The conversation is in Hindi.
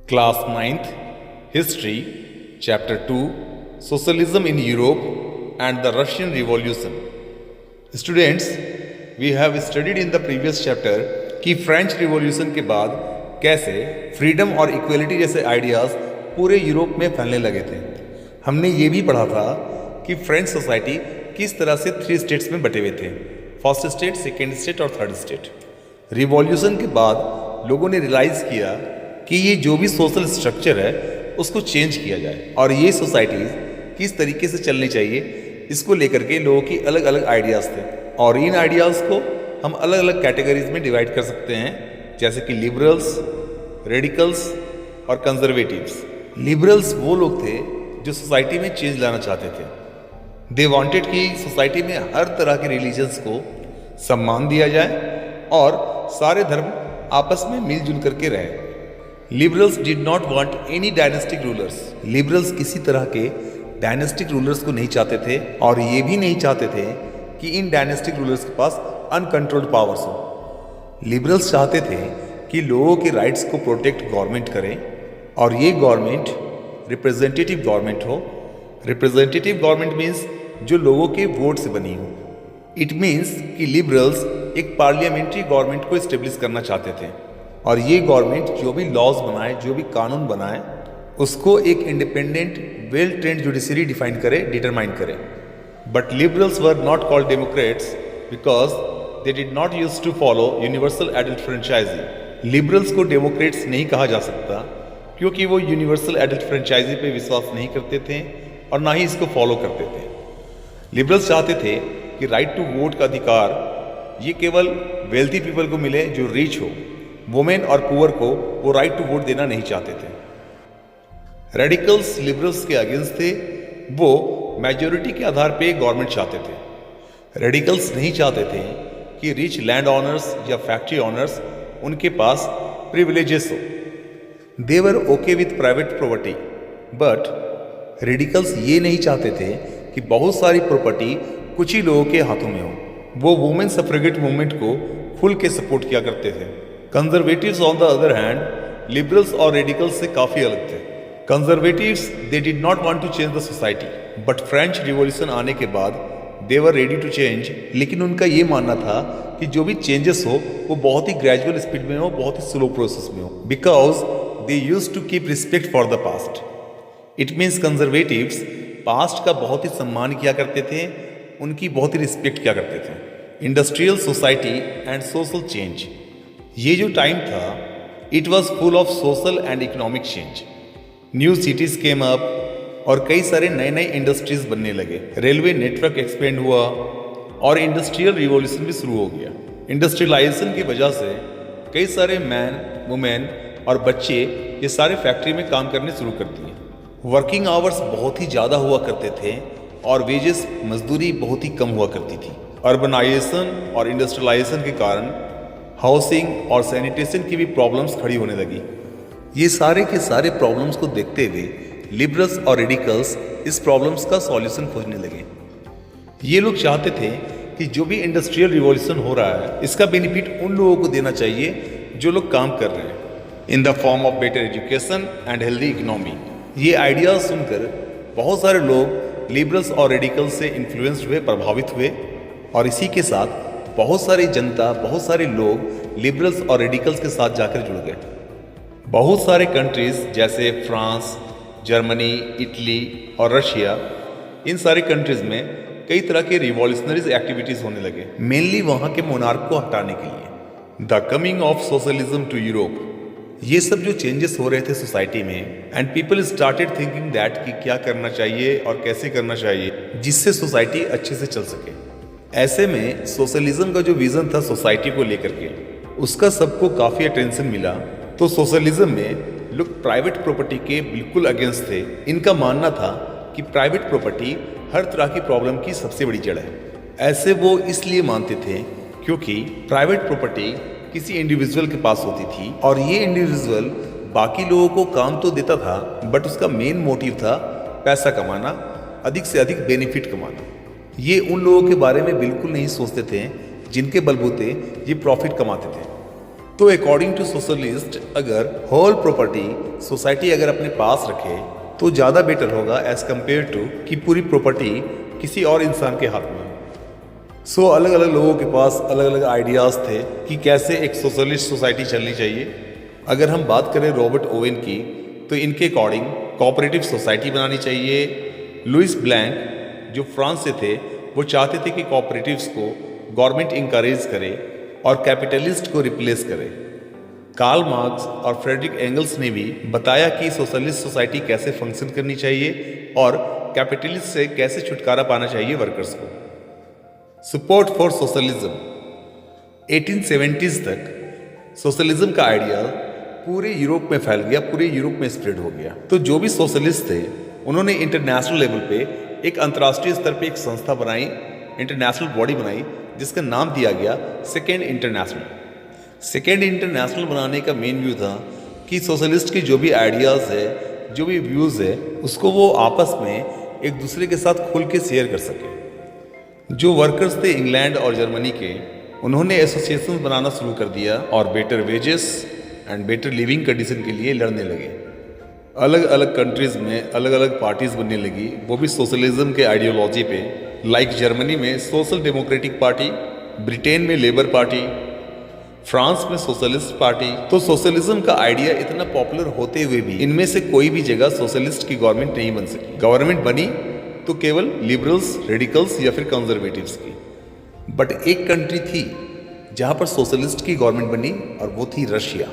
Class 9th History Chapter 2 Socialism in Europe and the Russian Revolution. Students, we have studied in the previous chapter कि फ्रेंच रिवॉल्यूशन के बाद कैसे फ्रीडम और इक्वलिटी जैसे आइडियाज़ पूरे यूरोप में फैलने लगे थे। हमने ये भी पढ़ा था कि फ्रेंच सोसाइटी किस तरह से 3 स्टेट्स में बटे हुए थे, फर्स्ट स्टेट, सेकेंड स्टेट और थर्ड स्टेट। रिवॉल्यूशन के बाद लोगों ने रियलाइज़ किया कि ये जो भी सोशल स्ट्रक्चर है उसको चेंज किया जाए और ये सोसाइटीज़ किस तरीके से चलनी चाहिए, इसको लेकर के लोगों की अलग अलग आइडियाज़ थे और इन आइडियाज़ को हम अलग अलग कैटेगरीज में डिवाइड कर सकते हैं, जैसे कि लिबरल्स, रेडिकल्स और कंजर्वेटिव्स। लिबरल्स वो लोग थे जो सोसाइटी में चेंज लाना चाहते थे। दे वांटेड कि सोसाइटी में हर तरह के रिलीजन्स को सम्मान दिया जाए और सारे धर्म आपस में मिलजुल करके रहें। Liberals did not want any dynastic rulers. Liberals किसी तरह के डायनेस्टिक रूलर्स को नहीं चाहते थे और ये भी नहीं चाहते थे कि इन डायनेस्टिक रूलर्स के पास अनकंट्रोल्ड पावर्स हो। लिबरल्स चाहते थे कि लोगों के राइट्स को प्रोटेक्ट गवर्नमेंट करे और ये गवर्नमेंट रिप्रेजेंटेटिव गवर्नमेंट हो। रिप्रेजेंटेटिव गवर्नमेंट मीन्स जो लोगों के वोट से बनी हो। इट मीन्स कि लिबरल्स एक पार्लियामेंट्री गवर्नमेंट को इस्टेब्लिश करना चाहते थे और ये गवर्नमेंट जो भी लॉज बनाए, जो भी कानून बनाए, उसको एक independent well trained judiciary define करे, डिटरमाइन करे। But liberals were not called democrats because they did not use to follow universal adult franchise. Liberals को डेमोक्रेट्स नहीं कहा जा सकता क्योंकि वो यूनिवर्सल एडल्ट फ्रेंचाइजी पे विश्वास नहीं करते थे और ना ही इसको फॉलो करते थे। लिबरल्स चाहते थे कि राइट टू वोट का अधिकार ये केवल वेल्थी पीपल को मिले जो रिच हो। वुमेन और पुअर को वो राइट टू वोट देना नहीं चाहते थे। रेडिकल्स लिबरल्स के अगेंस्ट थे, वो मेजॉरिटी के आधार पे गवर्नमेंट चाहते थे। रेडिकल्स नहीं चाहते थे कि रिच लैंड ऑनर्स या फैक्ट्री ऑनर्स उनके पास प्रिविलेजेस हो। They were okay with private property, but radicals ये नहीं चाहते थे कि बहुत सारी प्रॉपर्टी कुछ ही लोगों के हाथों में हो। वो वुमेन सफ्रेगेट मूवमेंट को खुल के सपोर्ट किया करते थे। Conservatives on the other hand liberals और रेडिकल्स से काफ़ी अलग थे। Conservatives they did not want to change the society, but French revolution आने के बाद they were ready to change. लेकिन उनका ये मानना था कि जो भी चेंजेस हो वो बहुत ही ग्रेजुअल स्पीड में हो, बहुत ही स्लो प्रोसेस में हो, because they use to keep respect for the past. It means conservatives past का बहुत ही सम्मान किया करते थे, उनकी बहुत ही रिस्पेक्ट किया करते थे। Industrial society and social change, ये जो टाइम था it was full of social and economic change. New cities came up और कई सारे नए नए इंडस्ट्रीज बनने लगे। रेलवे नेटवर्क एक्सपेंड हुआ और इंडस्ट्रियल रिवॉल्यूशन भी शुरू हो गया। इंडस्ट्रियलाइजेशन की वजह से कई सारे मैन, वुमेन और बच्चे ये सारे फैक्ट्री में काम करने शुरू कर दिए। वर्किंग आवर्स बहुत ही ज़्यादा हुआ करते थे और वेजेस, मजदूरी बहुत ही कम हुआ करती थी। अर्बनाइजेशन और इंडस्ट्रियलाइजेशन के कारण हाउसिंग और सैनिटेशन की भी प्रॉब्लम्स खड़ी होने लगी। ये सारे के सारे प्रॉब्लम्स को देखते हुए लिबरल्स और रेडिकल्स इस प्रॉब्लम्स का सॉल्यूशन खोजने लगे। ये लोग चाहते थे कि जो भी इंडस्ट्रियल रिवॉल्यूशन हो रहा है इसका बेनिफिट उन लोगों को देना चाहिए जो लोग काम कर रहे हैं, in the form of better education and healthy economy. ये आइडियाज सुनकर बहुत सारे लोग लिबरल्स और रेडिकल्स से इन्फ्लुएंस्ड हुए, प्रभावित हुए और इसी के साथ बहुत सारी जनता, बहुत सारे लोग लिबरल्स और रेडिकल्स के साथ जाकर जुड़ गए। बहुत सारे कंट्रीज जैसे फ्रांस, जर्मनी, इटली और रशिया, इन सारे कंट्रीज में कई तरह के रिवॉल्यूशनरीज एक्टिविटीज होने लगे, मेनली वहाँ के मोनार्क को हटाने के लिए। The coming of socialism to Europe, ये सब जो चेंजेस हो रहे थे सोसाइटी में, and people started thinking that कि क्या करना चाहिए और कैसे करना चाहिए जिससे सोसाइटी अच्छे से चल सके। ऐसे में सोशलिज्म का जो विजन था सोसाइटी को लेकर के, उसका सबको काफ़ी अटेंशन मिला। तो सोशलिज्म में लोग प्राइवेट प्रॉपर्टी के बिल्कुल अगेंस्ट थे। इनका मानना था कि प्राइवेट प्रॉपर्टी हर तरह की प्रॉब्लम की सबसे बड़ी जड़ है। ऐसे वो इसलिए मानते थे क्योंकि प्राइवेट प्रॉपर्टी किसी इंडिविजुअल के पास होती थी और ये इंडिविजुअल बाकी लोगों को काम तो देता था, बट उसका मेन मोटिव था पैसा कमाना, अधिक से अधिक बेनिफिट कमाना। ये उन लोगों के बारे में बिल्कुल नहीं सोचते थे जिनके बलबूते ये प्रॉफिट कमाते थे। तो अकॉर्डिंग टू सोशलिस्ट अगर होल प्रॉपर्टी सोसाइटी अगर अपने पास रखे तो ज़्यादा बेटर होगा एज कम्पेयर टू कि पूरी प्रॉपर्टी किसी और इंसान के हाथ में। सो अलग अलग लोगों के पास अलग अलग आइडियाज़ थे कि कैसे एक सोशलिस्ट सोसाइटी चलनी चाहिए। अगर हम बात करें रॉबर्ट ओवेन की तो इनके अकॉर्डिंग कोऑपरेटिव सोसाइटी बनानी चाहिए। लुइस ब्लैंक जो फ्रांस से थे वो चाहते थे कि कोऑपरेटिव्स को गवर्नमेंट इंकरेज करे और कैपिटलिस्ट को रिप्लेस करे। कार्ल मार्क्स और फ्रेडरिक एंगल्स ने भी बताया कि सोशलिस्ट सोसाइटी कैसे फंक्शन करनी चाहिए और कैपिटलिस्ट से कैसे छुटकारा पाना चाहिए वर्कर्स को। सपोर्ट फॉर सोशलिज्म 1870s तक सोशलिज्म का आइडिया पूरे यूरोप में फैल गया, पूरे यूरोप में स्प्रेड हो गया। तो जो भी सोशलिस्ट थे उन्होंने इंटरनेशनल लेवल पे एक अंतर्राष्ट्रीय स्तर पे एक संस्था बनाई, इंटरनेशनल बॉडी बनाई जिसका नाम दिया गया सेकेंड इंटरनेशनल। सेकेंड इंटरनेशनल बनाने का मेन व्यू था कि सोशलिस्ट की जो भी आइडियाज़ है, जो भी व्यूज़ है, उसको वो आपस में एक दूसरे के साथ खुल के शेयर कर सके। जो वर्कर्स थे इंग्लैंड और जर्मनी के, उन्होंने एसोसिएशन बनाना शुरू कर दिया और better wages and better living condition के लिए लड़ने लगे। अलग अलग कंट्रीज़ में अलग अलग पार्टीज़ बनने लगी, वो भी सोशलिज्म के आइडियोलॉजी पे। लाइक जर्मनी में सोशल डेमोक्रेटिक पार्टी, ब्रिटेन में लेबर पार्टी, फ्रांस में सोशलिस्ट पार्टी। तो सोशलिज्म का आइडिया इतना पॉपुलर होते हुए भी इनमें से कोई भी जगह सोशलिस्ट की गवर्नमेंट नहीं बन सकी। गवर्नमेंट बनी तो केवल लिबरल्स, रेडिकल्स या फिर कंजर्वेटिव्स की। बट एक कंट्री थी जहां पर सोशलिस्ट की गवर्नमेंट बनी और वो थी रशिया।